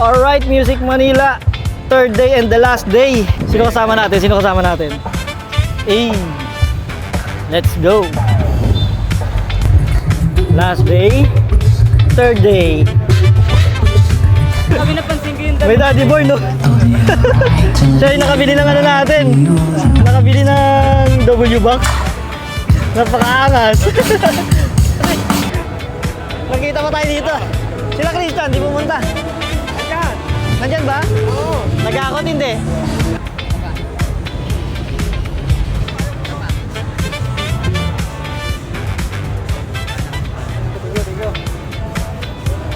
Alright, Music Manila. Third day and the last day. Sino kasama natin? Sino kasama natin? Hey, let's go. Last day. Third day. Sabi napansin ko yung May daddy boy, no? Siya yung nakabili ng ano natin. Nakabili ng W-Box. Napakaangas. Nakita pa tayo dito. Sila Christian, di pumunta. Nandyan. Nandyan ba? Oo. Nag-aakot hindi.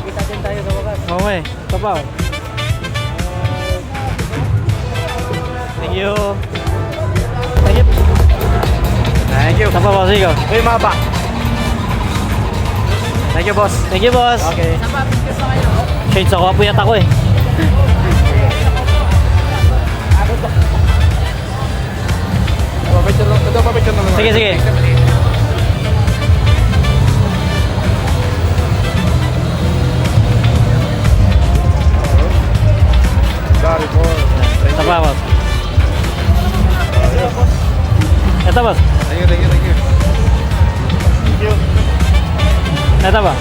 Kita din tayo sa wakas. Okay, kapaw. Thank you. Thank you. Thank you. Kapaw, boss, ikaw. Uy, mapa. Thank you, boss. Thank you, boss. Okay. Shades ako, apuyat ako eh. Sige, sige. Sorry, boss. Ito pa, boss. Ito, boss. Thank you, thank you, thank you. Thank you. Ito ba?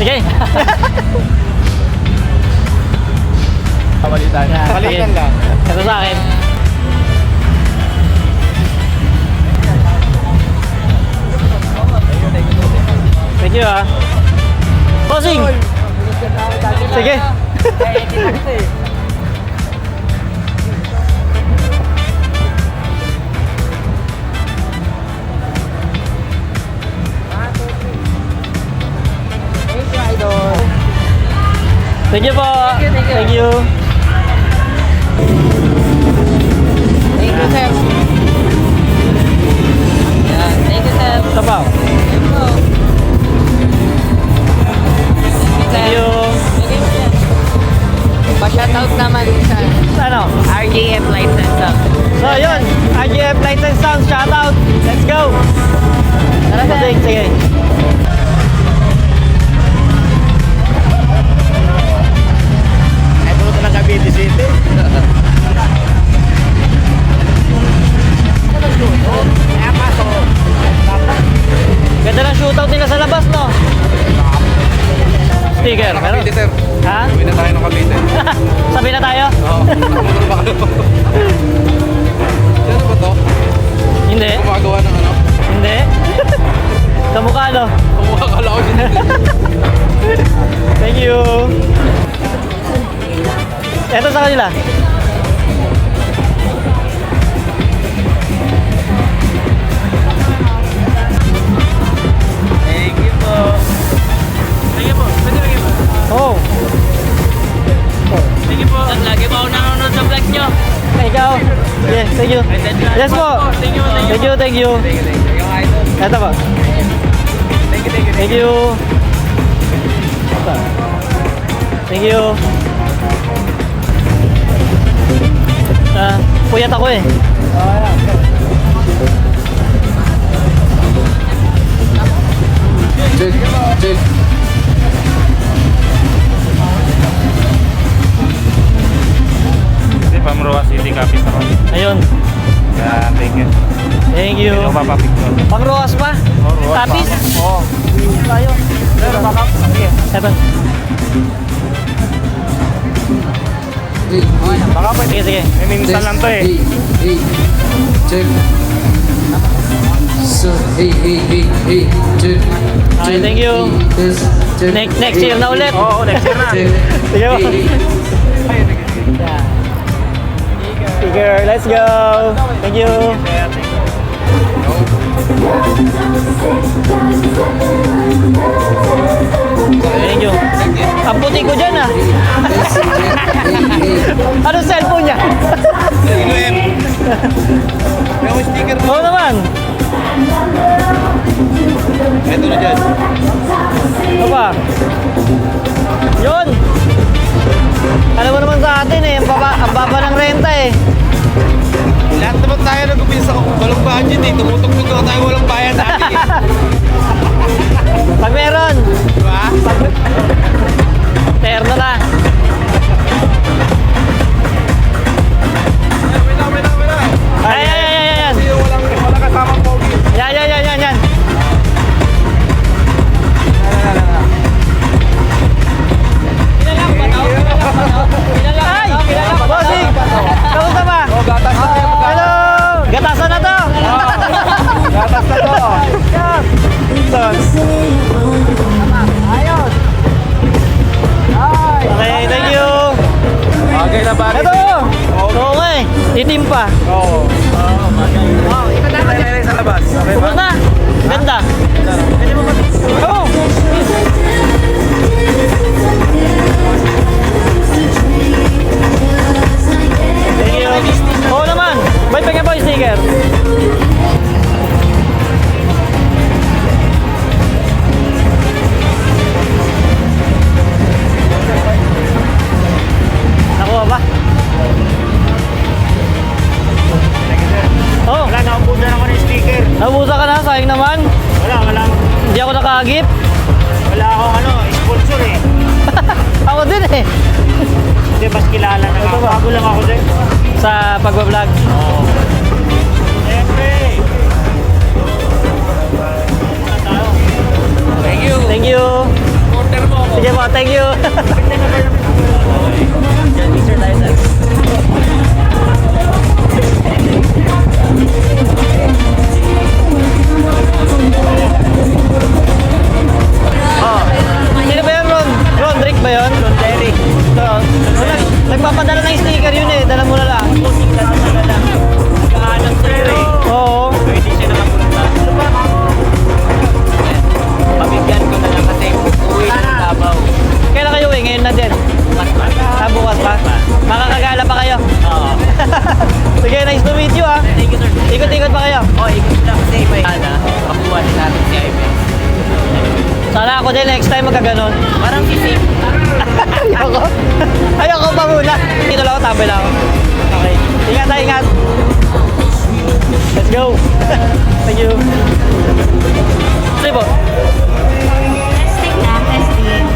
Sige. Pabalitan. Palitan lang. Ito sa akin. Thank you, ah. Bossing! Sige. Thank you po. Thank you. Thank you, sir. Yan. Thank you, sir. Ito pa. Thank you. Pa-shoutout naman sa Ano? RJF Lights and Sound. So yun, RGF Lights and Sounds, shoutout. Let's go. Tara, Bossing. Sige. Cavite City. Ganda ng shootout nila sa labas, no? Sticker, meron? Cavite, sir. Ha? Uwi na tayo ng Cavite. Sabi na tayo? Oo. Ano ba kayo? Ano ba to? Hindi. Gumagawa ng ano? Hindi. Kamukha, no? Kumukha ka lang ako dito. Thank you. Ito sa kanila. Thank you po. Thank you po. Pwede ba po? Oh. Thank you po. Lagi pa ako nanonood sa vlog nyo. Ikaw. Yeah, thank you. Yes po. Thank you, thank you. Thank you, thank you. Thank you, thank you. Yung idol. Ito po. Thank you, thank you. Thank you. Ito. Thank you. Puyat ako eh. Check, check. Hindi, Pamroa City Capiz ako. Ayun. Yan, thank you. Thank you. Hindi ko papapicture. Pang Roas pa? Oh, Roas pa. Tapis? Oo. Tayo. Pero baka, sige. Ito. Baka pwede. Sige, sige. May minsan lang to eh. Hey, check. So, hey, check. Okay, thank you. Check. Next year na ulit. Oo, next year na. Check. Sige po. Hey, Yeah. Sticker, let's go. Thank you. Thank you. Ang puti ko dyan ah. Ano cellphone niya? May sticker mo. Oo naman. Ito na dyan. Ano ba? Yun. Alam mo naman sa atin eh, ang baba ng renta eh. Lahat naman tayo nag-upisa sa walang budget eh. Tumutugtog na tayo walang bayad dati eh. Pag meron, Diba? terno na. Wait lang. Ay, ay, ay, ay, ay. Kasi walang kasama pogi. Yan. Ay! Bossing! Kamusta ba? Oh, gatas na tayo. Hello! Gatasan na to! Gatas na to. Okay, thank you! Okay na ba? Ito! Oo nga eh. Itim pa. Oo. Ito na sa labas. Okay ba? Ubus na. Ganda. Pwede mo Oo. Thank you. Oo naman. Ba't pagyan po yung sticker? Nakuha ba? Oo. Wala, nakabusan ako ng sticker. Nabusa ka na, sayang naman. Wala. Hindi ako nakagip. Wala akong sponsor eh. Ako din eh. Hindi, mas kilala na ako. Bago lang ako din. Sa pagbablog. Siyempre. Thank you. Thank you. Order mo ako. Sige po, thank you. Picture tayo sir. Oh. Sino ba yun, Ron? Ron Rick ba yun? Ron Derry. Ito. Nagpapadala ng sticker yun eh. Dala mo na lang. Nakahanap sa'yo eh. Oo. Pwede siya nakapunta. Pabigyan ko na lang kasi uwi na Davao. Kailan kayo eh? Ngayon na din. Bukas pa? Makakagala pa kayo? Oo. Sige, nice to meet you ah. Thank you, sir. Ikot-ikot pa kayo. Ikot na kasi may kapuha din natin si Ibe. Sana ako din next time magkaganon. Parang sisip. Ayoko. Ayoko pa muna. Dito lang ako, tambay lang ako. Okay. Ingat. Let's go. Thank you. Sige po. Testing na, testing.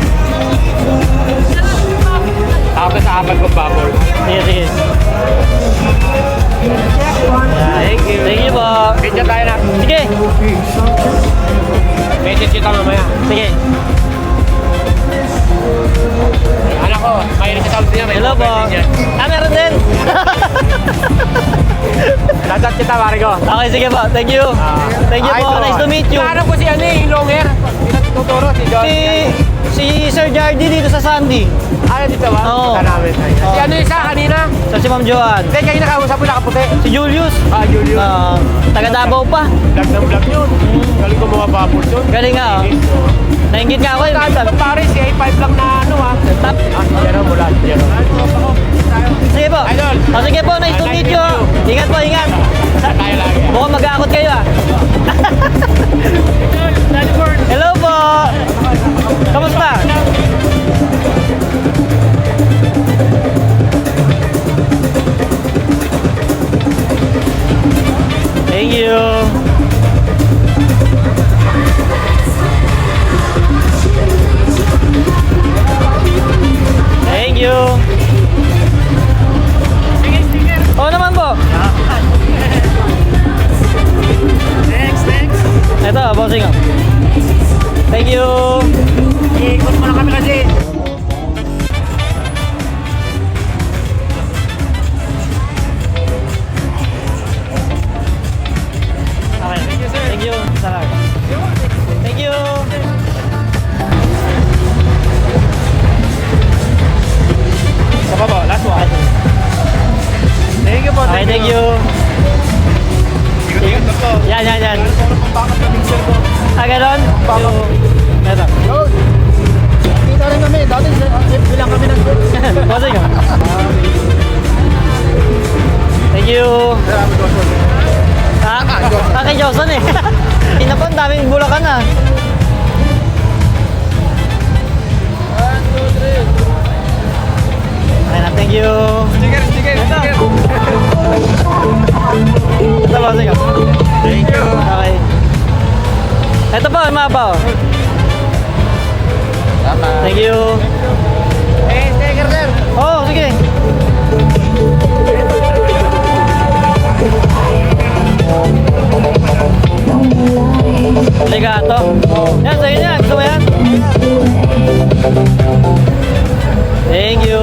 Ako sa apat ko babol. Sige. Thank you. Thank you po. Video tayo na. Sige. Message kita mamaya. Sige. Anak ko, mahilig sa sound niya. Hello po. Meron din. Dadat kita, pare ko. Okay, sige po. Thank you. Thank you po. Nice to meet you. Ano ko si yung long hair. Pinatuturo si John. Si Sir Jardy dito sa Sandy. Dito ba? Oo. Punta namin. Si isa kanina. Sa si Ma'am Joanne. Hindi, kanina kausap mo nakaputi. Si Julius. Julius. Taga Davao pa. Vlog ng vlog yun. Galing ko mga babol yun. Galing nga oh. Nainggit nga ako eh. Sabi ko pare, si A5 lang na Tap. Yan mula. Yan. Sige po. Idol. Sige po, nice to meet you. Ingat po, ingat. Tayo lagi. Mukhang mag-aakot kayo ah. Hello po. Kamusta? Thank you. Thank you. Oo naman po. Next. Ito, bossing. Thank you. Ikot mo na kami kasi. Ganon? Eto. Kita rin kami. Dati bilang kami ng Bossing ka. Thank you. Kay Johnson eh. Ina po, ang daming bulakan ah. 1, 2, 3. Ayun na, thank you. Sticker. Ito bossing ka. Thank you. Okay. Ito po, yung mapa oh. Thank you. Sticker sir. Oh, sige. Legato. Yan, sa'yo yan. Gusto mo yan? Thank you.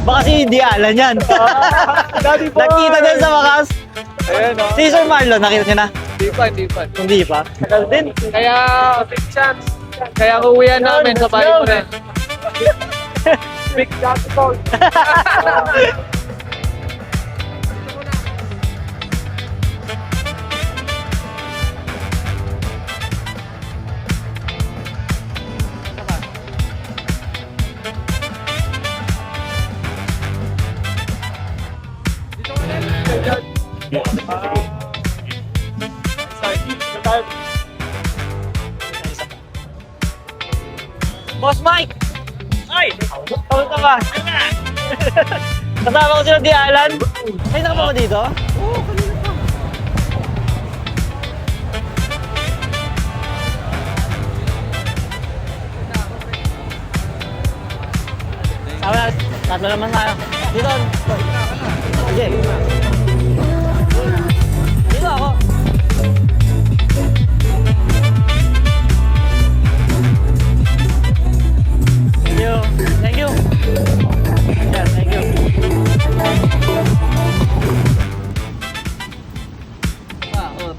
Baka si Dialan yan. Nakita din sa wakas. Ayan o. Si Sir Marlon, nakita niya na? Di pa. Hindi pa. Tagal din. Kaya, big chance. Kaya uwihan namin sa bahay ko rin. Big chance po. Boss Mike! Ay! Kamusta ba? Kasama ko sila di Alan. Ay, nakapa ba dito? Oo, kanina pa. Sabi na, tatlo naman tayo. Dito. Sige. Dito ako. Thank you. Yeah, thank you.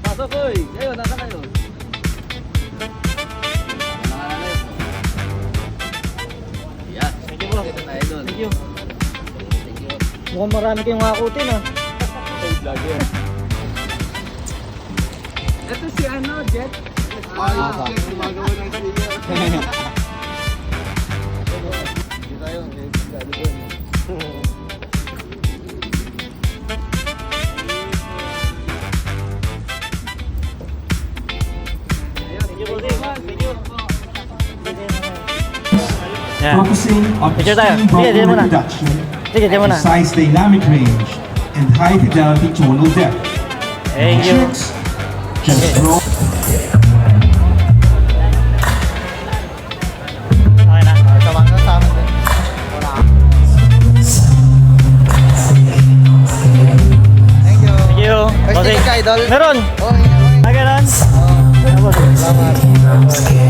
Pasok ko eh. Ayun, nasa kayo. Yan. Thank you bro. Ito na idol. Thank you. Thank you. Mukhang marami kayong hakutin ah. Ito si ano, Jet. Gumagawa ng sticker. Yeah. Focusing on Picture tayo. extreme Sige, dyan muna. volume reduction, Sige, dyan muna. precise dynamic range, and high fidelity tonal depth. Thank you. Tricks, just Okay. draw. Okay na. Tawag na sa amin din. Thank you. Thank you. May Bossing. sticker ka, idol? Meron. Okay. Agalan. Salamat.